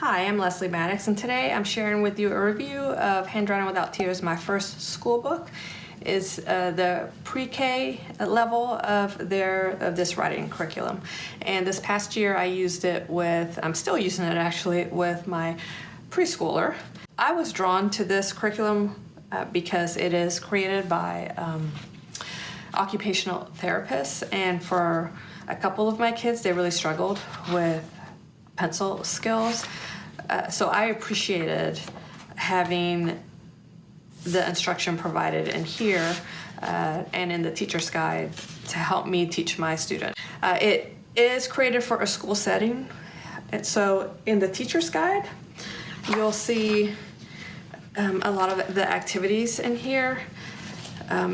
Hi, I'm Leslie Maddox, and today I'm sharing with you a review of Handwriting Without Tears, my first school book. Is the pre-K level of this writing curriculum. And this past year I used it I'm still using it actually, with my preschooler. I was drawn to this curriculum because it is created by occupational therapists, and for a couple of my kids, they really struggled with pencil skills. So I appreciated having the instruction provided in here and in the teacher's guide to help me teach my student. It is created for a school setting, and so in the teacher's guide, you'll see a lot of the activities in here.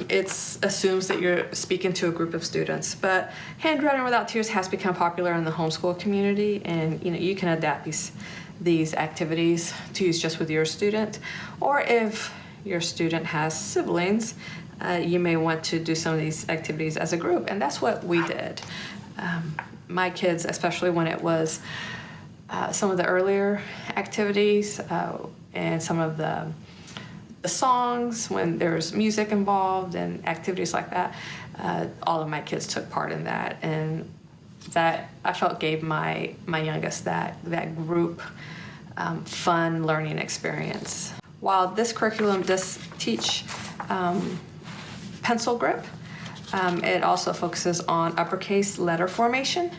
It assumes that you're speaking to a group of students, but Handwriting Without Tears has become popular in the homeschool community, and you can adapt these activities to use just with your student, or if your student has siblings, you may want to do some of these activities as a group, and that's what we did. My kids, especially when it was some of the earlier activities and some of the songs, when there's music involved and activities like that, all of my kids took part in that, and that I felt gave my youngest that group fun learning experience. While this curriculum does teach pencil grip, it also focuses on uppercase letter formation.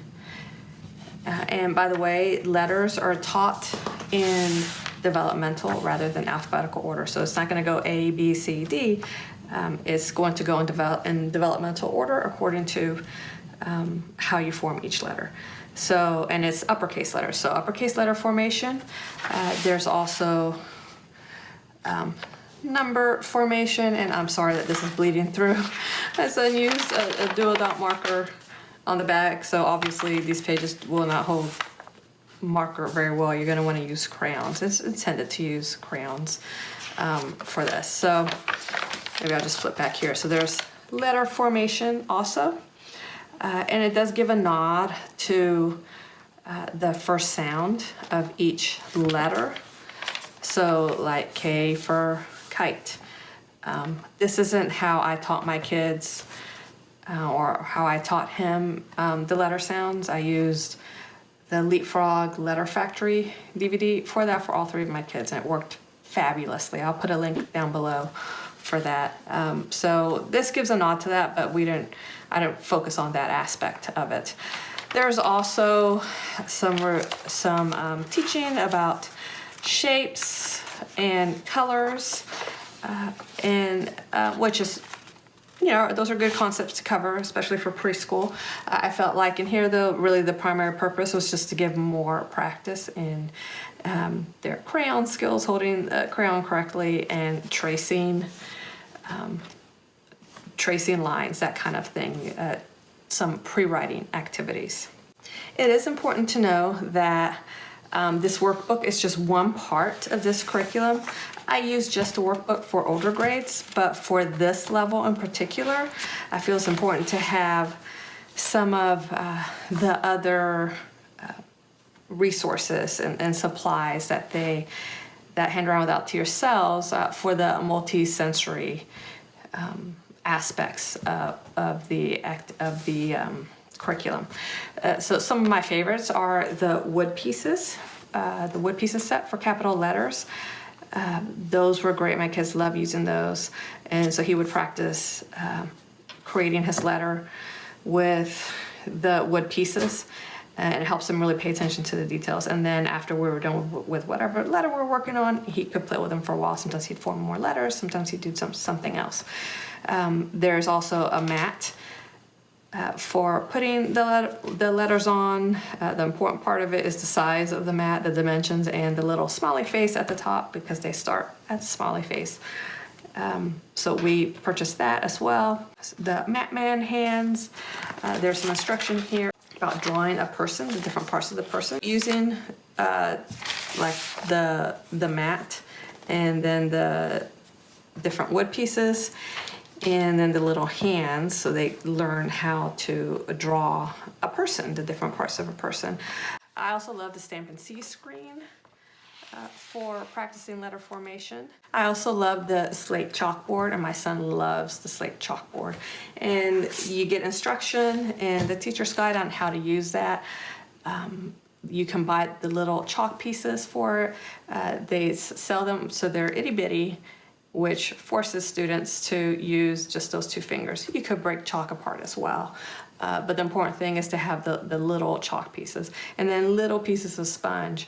And by the way, letters are taught in developmental rather than alphabetical order. So it's not going to go A, B, C, D. It's going to go in developmental order according to how you form each letter. So, and it's uppercase letters. So uppercase letter formation. There's also number formation, and I'm sorry that this is bleeding through, as I used a dual dot marker on the back, so obviously these pages will not hold marker very well. You're going to want to use crayons. It's intended to use crayons for this. So maybe I'll just flip back here. So there's letter formation also, and it does give a nod to the first sound of each letter. So like K for kite. This isn't how I taught my kids or how I taught him the letter sounds. I used the Leapfrog Letter Factory DVD for that for all three of my kids, and it worked fabulously. I'll put a link down below for that. So this gives a nod to that, but I don't focus on that aspect of it. There's also some teaching about shapes and colors, and which is, those are good concepts to cover, especially for preschool. I felt like in here, though, really the primary purpose was just to give more practice in their crayon skills, holding the crayon correctly, and tracing lines, that kind of thing, some pre-writing activities. It is important to know that this workbook is just one part of this curriculum. I use just a workbook for older grades, but for this level in particular, I feel it's important to have some of the other resources and supplies that Handwriting Without Tears sells for the multisensory aspects of the curriculum. So some of my favorites are the wood pieces set for capital letters. Those were great. My kids love using those, and so he would practice creating his letter with the wood pieces, and it helps him really pay attention to the details. And then after we were done with whatever letter we were working on, he could play with them for a while. Sometimes he'd form more letters, sometimes he'd do something else. There's also a mat for putting the letters on. The important part of it is the size of the mat, the dimensions, and the little smiley face at the top, because they start at the smiley face. So we purchased that as well. The Mat Man hands. There's some instruction here about drawing a person, the different parts of the person, using like the mat, and then the different wood pieces, and then the little hands, so they learn how to draw a person, the different parts of a person. I also love the Stamp and See screen. for practicing letter formation. I also love the slate chalkboard, and my son loves the slate chalkboard. And you get instruction and the teacher's guide on how to use that. You can buy the little chalk pieces for it. They sell them so they're itty bitty, which forces students to use just those 2 fingers. You could break chalk apart as well. But the important thing is to have the little chalk pieces, and then little pieces of sponge.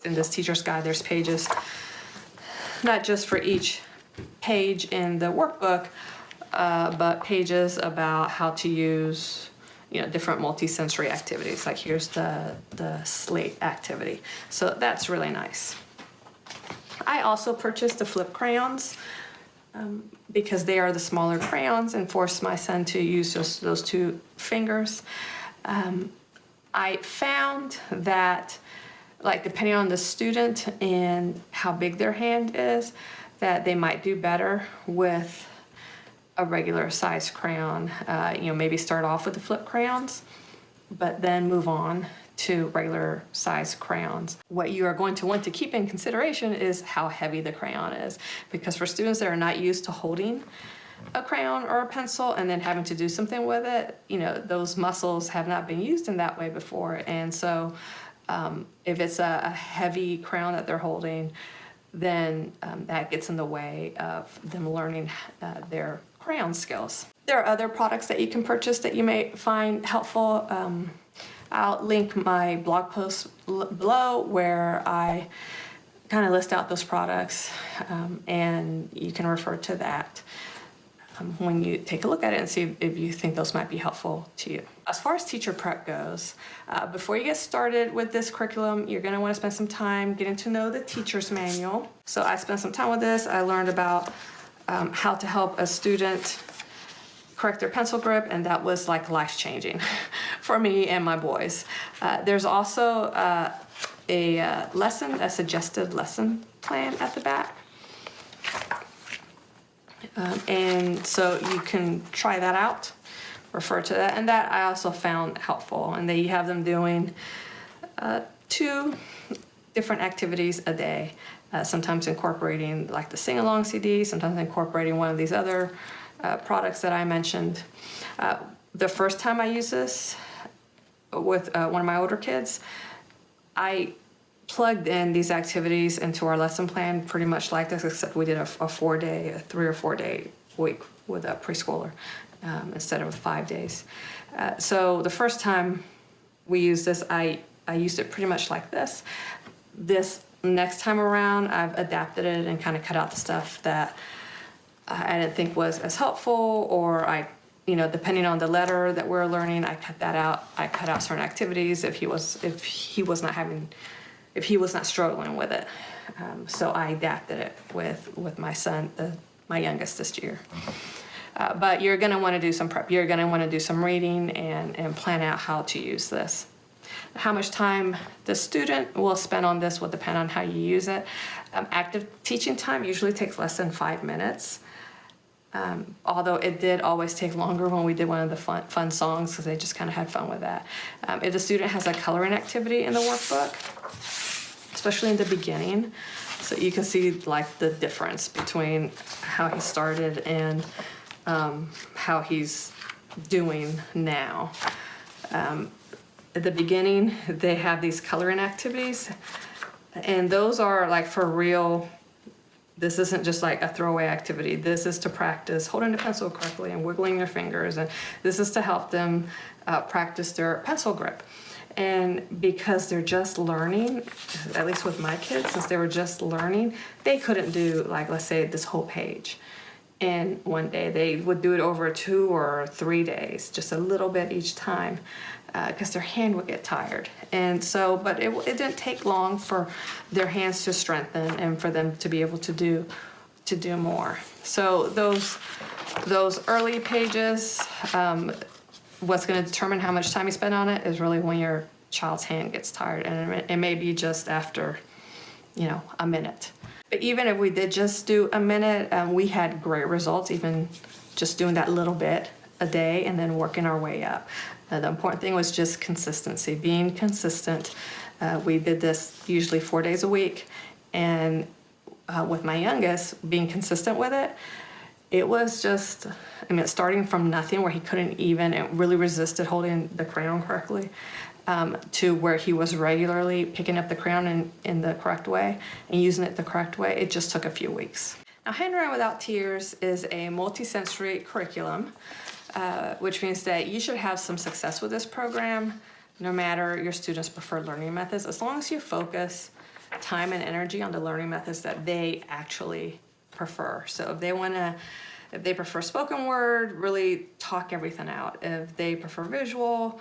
In this teacher's guide, there's pages, not just for each page in the workbook, but pages about how to use, different multisensory activities. Like here's the slate activity. So that's really nice. I also purchased the flip crayons because they are the smaller crayons and forced my son to use just those 2 fingers. I found that, like, depending on the student and how big their hand is, that they might do better with a regular size crayon. Maybe start off with the flip crayons, but then move on to regular size crayons. What you are going to want to keep in consideration is how heavy the crayon is, because for students that are not used to holding a crayon or a pencil and then having to do something with it, those muscles have not been used in that way before. And so if it's a heavy crayon that they're holding, then that gets in the way of them learning their crayon skills. There are other products that you can purchase that you may find helpful. I'll link my blog post below where I kind of list out those products, and you can refer to that when you take a look at it and see if you think those might be helpful to you. As far as teacher prep goes, before you get started with this curriculum, you're going to want to spend some time getting to know the teacher's manual. So I spent some time with this. I learned about how to help a student correct their pencil grip, and that was like life-changing for me and my boys. There's also a suggested lesson plan at the back. And so you can try that out, refer to that, and that I also found helpful. And they have them doing 2 different activities a day, sometimes incorporating like the sing-along CD, sometimes incorporating one of these other products that I mentioned. The first time I used this with one of my older kids, I plugged in these activities into our lesson plan pretty much like this, except we did a 3 or 4 day week with a preschooler instead of 5 days. So the first time we used this, I used it pretty much like this. This next time around, I've adapted it and kind of cut out the stuff that I didn't think was as helpful, or depending on the letter that we're learning, I cut that out. I cut out certain activities if he was not struggling with it. So I adapted it with my son, my youngest this year. But you're going to want to do some prep. You're going to want to do some reading and plan out how to use this. How much time the student will spend on this will depend on how you use it. Active teaching time usually takes less than 5 minutes. Although it did always take longer when we did one of the fun songs, because they just kind of had fun with that. If the student has a coloring activity in the workbook, especially in the beginning, so you can see like the difference between how he started and how he's doing now. At the beginning, they have these coloring activities, and those are like for real. This isn't just like a throwaway activity. This is to practice holding the pencil correctly and wiggling their fingers, and this is to help them practice their pencil grip. And because they're just learning, at least with my kids, since they were just learning, they couldn't do, like, let's say this whole page in one day. They would do it over 2 or 3 days, just a little bit each time, because their hand would get tired. And so, but it didn't take long for their hands to strengthen and for them to be able to do more. So those early pages, what's going to determine how much time you spend on it is really when your child's hand gets tired, and it may be just after, a minute. But even if we did just do a minute, we had great results, even just doing that little bit a day and then working our way up. The important thing was just consistency, being consistent, We did this usually 4 days a week, and with my youngest, being consistent with it, it was just, I mean, starting from nothing where he couldn't even, it really resisted holding the crayon correctly, to where he was regularly picking up the crayon in the correct way and using it the correct way. It just took a few weeks. Now, Handwriting Without Tears is a multisensory curriculum, which means that you should have some success with this program, no matter your students' preferred learning methods, as long as you focus time and energy on the learning methods that they actually prefer. So if they prefer spoken word, really talk everything out. If they prefer visual,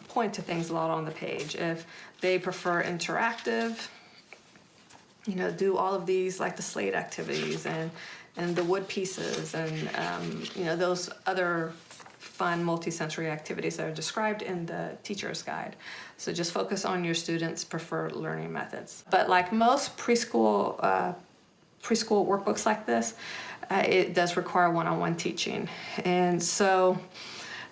point to things a lot on the page. If they prefer interactive, do all of these, like the slate activities and the wood pieces and those other fun multisensory activities that are described in the teacher's guide. So just focus on your students' preferred learning methods. But like most preschool workbooks like this, it does require one-on-one teaching. And so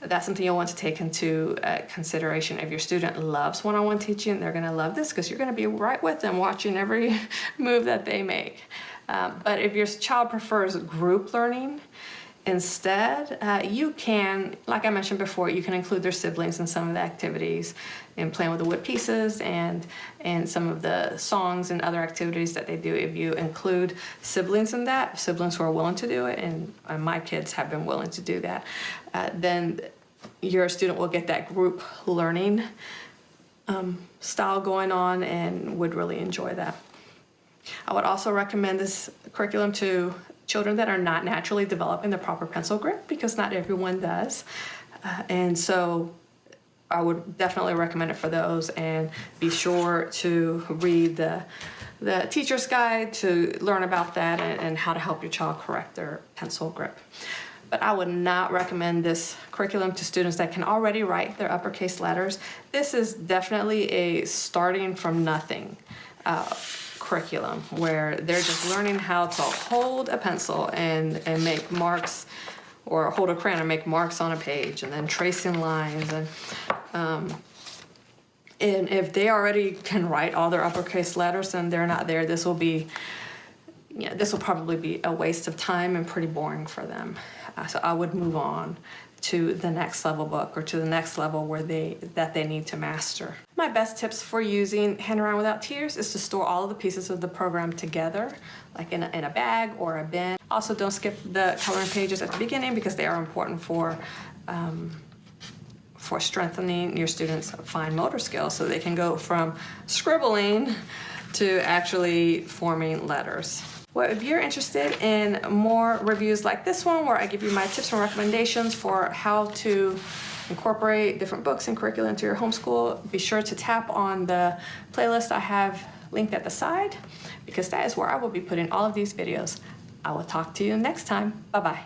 that's something you'll want to take into consideration. If your student loves one-on-one teaching, they're going to love this because you're going to be right with them watching every move that they make. But if your child prefers group learning, instead, you can, like I mentioned before, you can include their siblings in some of the activities and playing with the wood pieces and some of the songs and other activities that they do. If you include siblings in that, siblings who are willing to do it, and my kids have been willing to do that, then your student will get that group learning style going on and would really enjoy that. I would also recommend this curriculum to children that are not naturally developing the proper pencil grip, because not everyone does. And so I would definitely recommend it for those, and be sure to read the teacher's guide to learn about that and how to help your child correct their pencil grip. But I would not recommend this curriculum to students that can already write their uppercase letters. This is definitely a starting from nothing curriculum where they're just learning how to hold a pencil and make marks, or hold a crayon and make marks on a page, and then tracing lines. And if they already can write all their uppercase letters and they're not there, this will probably be a waste of time and pretty boring for them. So I would move on to the next level book, or to the next level that they need to master. My best tips for using Handwriting Without Tears is to store all of the pieces of the program together, like in a bag or a bin. Also, don't skip the coloring pages at the beginning, because they are important for strengthening your students' fine motor skills, so they can go from scribbling to actually forming letters. Well, if you're interested in more reviews like this one, where I give you my tips and recommendations for how to incorporate different books and curriculum into your homeschool, be sure to tap on the playlist I have linked at the side, because that is where I will be putting all of these videos. I will talk to you next time. Bye-bye.